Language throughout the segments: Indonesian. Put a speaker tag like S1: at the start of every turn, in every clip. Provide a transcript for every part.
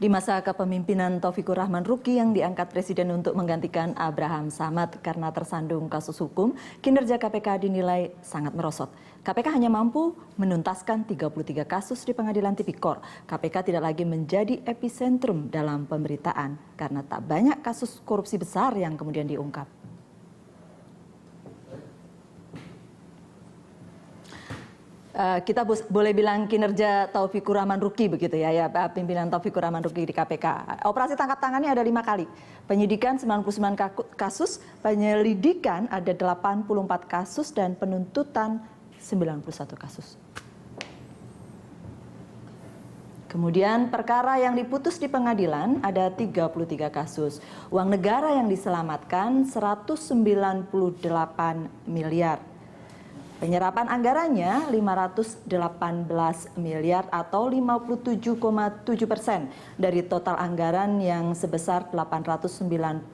S1: Di masa kepemimpinan Taufikur Rahman Ruqi yang diangkat Presiden untuk menggantikan Abraham Samad karena tersandung kasus hukum, kinerja KPK dinilai sangat merosot. KPK hanya mampu menuntaskan 33 kasus di Pengadilan Tipikor. KPK tidak lagi menjadi epicentrum dalam pemberitaan karena tak banyak kasus korupsi besar yang kemudian diungkap. Kita boleh bilang kinerja Taufikur Rahman Ruqi begitu ya, pimpinan Taufikur Rahman Ruqi di KPK. Operasi tangkap tangannya ada 5 kali, penyidikan 99 kasus, penyelidikan ada 84 kasus, dan penuntutan 91 kasus. Kemudian perkara yang diputus di pengadilan ada 33 kasus. Uang negara yang diselamatkan 198 miliar. Penyerapan anggarannya 518 miliar atau 57,7% dari total anggaran yang sebesar 898,9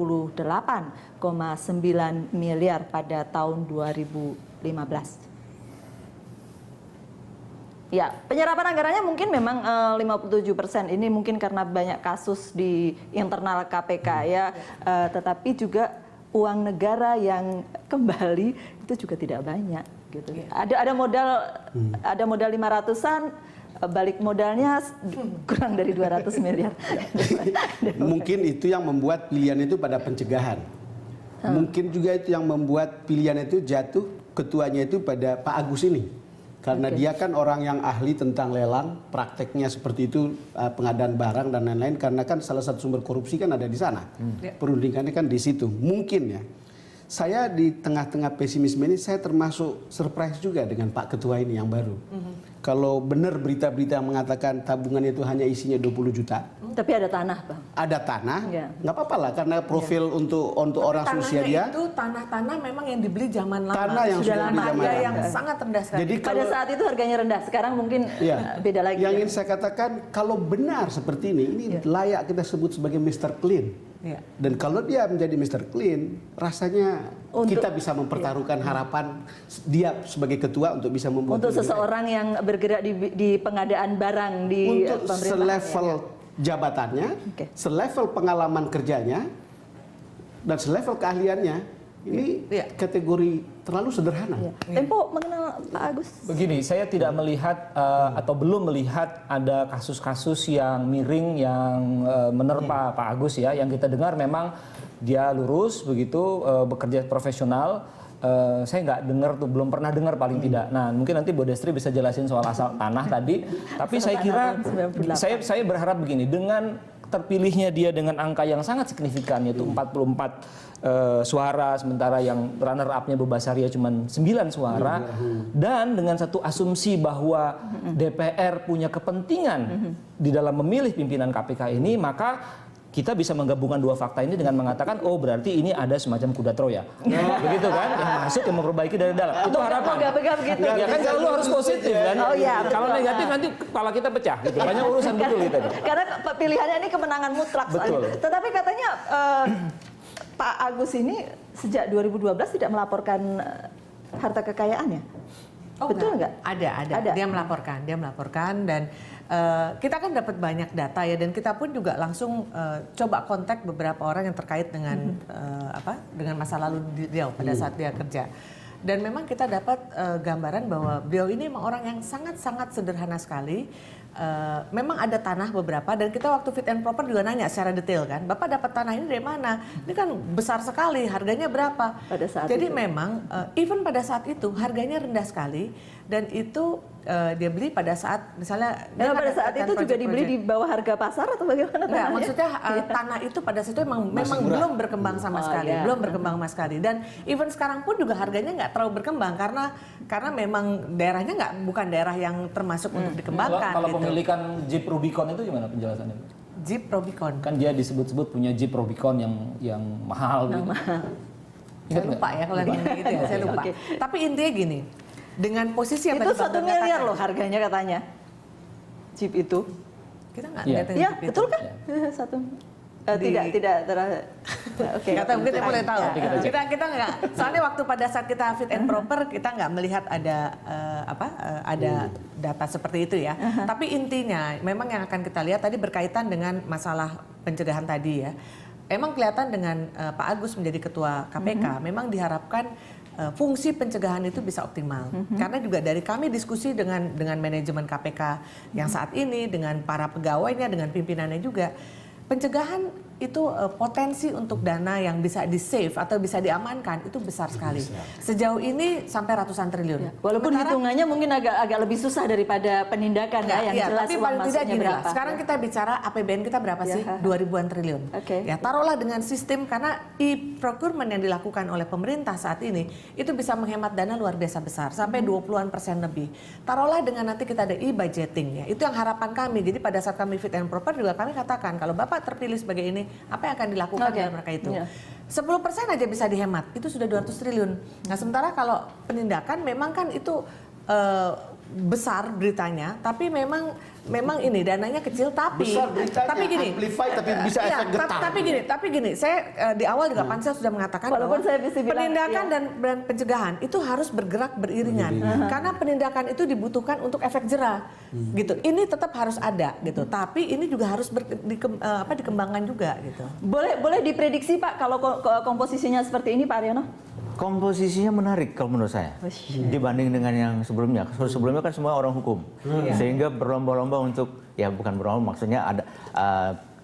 S1: miliar pada tahun 2015. Ya, penyerapan anggarannya mungkin memang 57%. Ini mungkin karena banyak kasus di internal KPK ya, tetapi juga uang negara yang kembali itu juga tidak banyak gitu. Ada modal 500-an, balik modalnya kurang dari 200 miliar.
S2: Mungkin itu yang membuat pilihan itu pada pencegahan. Mungkin juga itu yang membuat pilihan itu jatuh ketuanya itu pada Pak Agus ini. Karena dia kan orang yang ahli tentang lelang, prakteknya seperti itu, pengadaan barang dan lain-lain. Karena kan salah satu sumber korupsi kan ada di sana. Perundingannya kan di situ. Mungkin ya. Saya di tengah-tengah pesimisme ini, saya termasuk surprise juga dengan Pak Ketua ini yang baru. Kalau benar berita-berita yang mengatakan tabungan itu hanya isinya 20 juta.
S1: Tapi ada tanah, Bang.
S2: Ada tanah, nggak apa-apa lah, karena profil untuk orang seusia dia.
S3: Itu tanah-tanah memang yang dibeli zaman lama.
S2: Tanah yang sudah dibeli zaman lama.
S3: Yang sangat rendah sekali.
S2: Jadi
S1: pada saat itu harganya rendah, sekarang mungkin beda lagi.
S2: Yang ingin saya katakan, kalau benar seperti ini layak kita sebut sebagai Mr. Clean. Dan kalau dia menjadi Mr. Clean, rasanya kita bisa mempertaruhkan harapan dia sebagai ketua untuk bisa membuat
S1: untuk seseorang yang bergerak di pengadaan barang di
S2: untuk selevel jabatannya, selevel pengalaman kerjanya, dan selevel keahliannya. Ini kategori terlalu sederhana.
S1: Tempo mengenal Pak Agus.
S4: Begini, saya tidak melihat atau belum melihat ada kasus-kasus yang miring yang menerpa Pak Agus ya. Yang kita dengar memang dia lurus begitu, bekerja profesional. Saya nggak dengar tuh, belum pernah dengar paling tidak. Nah, mungkin nanti Bu Destri bisa jelasin soal asal tanah tadi. Tapi saya kira, saya berharap begini, dengan terpilihnya dia dengan angka yang sangat signifikan, yaitu 44 suara, sementara yang runner up-nya Bu Basaria cuma 9 suara, dan dengan satu asumsi bahwa DPR punya kepentingan di dalam memilih pimpinan KPK ini, maka kita bisa menggabungkan dua fakta ini dengan mengatakan, oh berarti ini ada semacam kuda Troya. Begitu kan? Yang masuk, yang memperbaiki dari dalam. Itu harapan.
S1: Begitu.
S4: Ya kan, kalau lu harus positif kan?
S1: Oh, iya,
S4: kalau negatif nanti kepala kita pecah. Gitu. Banyak urusan betul gitu.
S1: Karena pilihannya ini kemenangan mutlak.
S4: Betul.
S1: Tetapi katanya Pak Agus ini sejak 2012 tidak melaporkan harta kekayaannya.
S3: Oh,
S1: betul nggak?
S3: Ada. Dia melaporkan dan kita kan dapat banyak data ya, dan kita pun juga langsung coba kontak beberapa orang yang terkait dengan dengan masa lalu beliau pada saat dia kerja. Dan memang kita dapat gambaran bahwa beliau ini memang orang yang sangat-sangat sederhana sekali. Memang ada tanah beberapa, dan kita waktu fit and proper juga nanya secara detail kan, Bapak dapat tanah ini dari mana? Ini kan besar sekali, harganya berapa?
S1: Pada saat
S3: Jadi
S1: itu.
S3: memang even pada saat itu harganya rendah sekali, dan itu dia beli pada saat misalnya
S1: pada saat itu juga dibeli di bawah harga pasar atau bagaimana?
S3: Enggak, maksudnya tanah itu pada saat itu memang belum berkembang sama sekali, belum berkembang sama sekali, dan even sekarang pun juga harganya nggak terlalu berkembang karena memang daerahnya bukan daerah yang termasuk untuk dikembangkan.
S4: Kalau
S3: gitu.
S4: pemilikan Jeep Rubicon itu gimana penjelasannya?
S3: Jeep Rubicon.
S4: Kan dia disebut-sebut punya Jeep Rubicon yang mahal gitu.
S3: Saya lupa ya kalau yang gitu ya, saya lupa. Tapi intinya gini, dengan posisi yang
S1: itu 1 miliar loh harganya katanya Jeep itu.
S3: Kita nggak ngeliatin
S1: Iya,
S3: Jeep
S1: betul
S3: itu.
S1: kan? Oke.
S3: Kata mungkin kita boleh tahu.
S1: Ya.
S3: Kita nggak. Soalnya waktu pada saat kita fit and proper kita nggak melihat ada ada data seperti itu ya. Tapi intinya memang yang akan kita lihat tadi berkaitan dengan masalah pencegahan tadi ya. Emang kelihatan dengan Pak Agus menjadi ketua KPK, memang diharapkan fungsi pencegahan itu bisa optimal. Karena juga dari kami diskusi dengan manajemen KPK yang saat ini, dengan para pegawainya, dengan pimpinannya juga, pencegahan itu potensi untuk dana yang bisa di-save atau bisa diamankan itu besar sekali. Sejauh ini sampai ratusan triliun.
S1: Ya, walaupun hitungannya mungkin agak lebih susah daripada penindakan yang jelas
S3: tapi
S1: uang
S3: paling tidak
S1: masuknya
S3: gini lah.
S1: berapa.
S3: Sekarang kita bicara APBN kita berapa sih? 2000-an triliun. Ya, taruhlah dengan sistem karena e-procurement yang dilakukan oleh pemerintah saat ini itu bisa menghemat dana luar biasa besar sampai 20% lebih. Taruhlah dengan nanti kita ada e-budgeting ya. Itu yang harapan kami. Jadi pada saat kami fit and proper juga kami katakan kalau Bapak terpilih sebagai ini, apa yang akan dilakukan dalam mereka itu? 10% aja bisa dihemat, itu sudah 200 triliun. Nah sementara kalau penindakan memang kan itu besar beritanya, tapi memang ini dananya kecil tapi
S2: Besar beritanya,
S3: tapi gini,
S2: amplify tapi bisa efek getar.
S3: tapi gini, saya di awal juga Pansel sudah mengatakan
S1: Walaupun
S3: bahwa
S1: saya bisa bilang,
S3: penindakan dan pencegahan itu harus bergerak beriringan karena penindakan itu dibutuhkan untuk efek jerah gitu. Ini tetap harus ada gitu, tapi ini juga harus dikembangkan juga gitu.
S1: Boleh diprediksi Pak kalau komposisinya seperti ini Pak Aryono?
S5: Komposisinya menarik kalau menurut saya dibanding dengan yang sebelumnya. Sebelumnya kan semua orang hukum, sehingga berlomba-lomba untuk bukan berlomba, maksudnya ada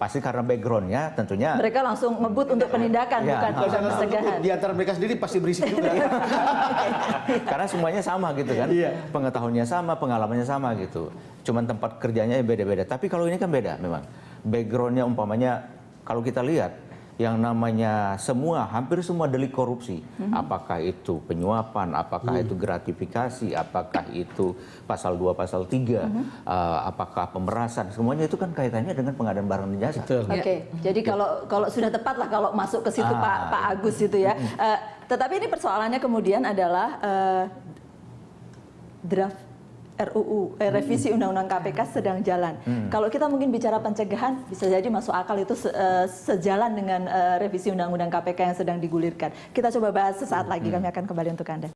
S5: pasti karena backgroundnya tentunya
S1: mereka langsung ngebut untuk penindakan bukan pencegahan.
S2: Di antara mereka sendiri pasti berisik juga.
S5: karena semuanya sama gitu kan, pengetahuannya sama, pengalamannya sama gitu. Cuman tempat kerjanya beda-beda. Tapi kalau ini kan beda memang. Backgroundnya umpamanya kalau kita lihat yang namanya hampir semua delik korupsi, apakah itu penyuapan, apakah itu gratifikasi, apakah itu pasal 2, pasal 3, apakah pemerasan, semuanya itu kan kaitannya dengan pengadaan barang dan jasa.
S1: Oke, jadi kalau sudah tepat lah kalau masuk ke situ Pak Agus itu ya. Tetapi ini persoalannya kemudian adalah draft RUU revisi Undang-Undang KPK sedang jalan. Kalau kita mungkin bicara pencegahan, bisa jadi masuk akal itu sejalan dengan revisi Undang-Undang KPK yang sedang digulirkan. Kita coba bahas sesaat lagi. Kami akan kembali untuk Anda.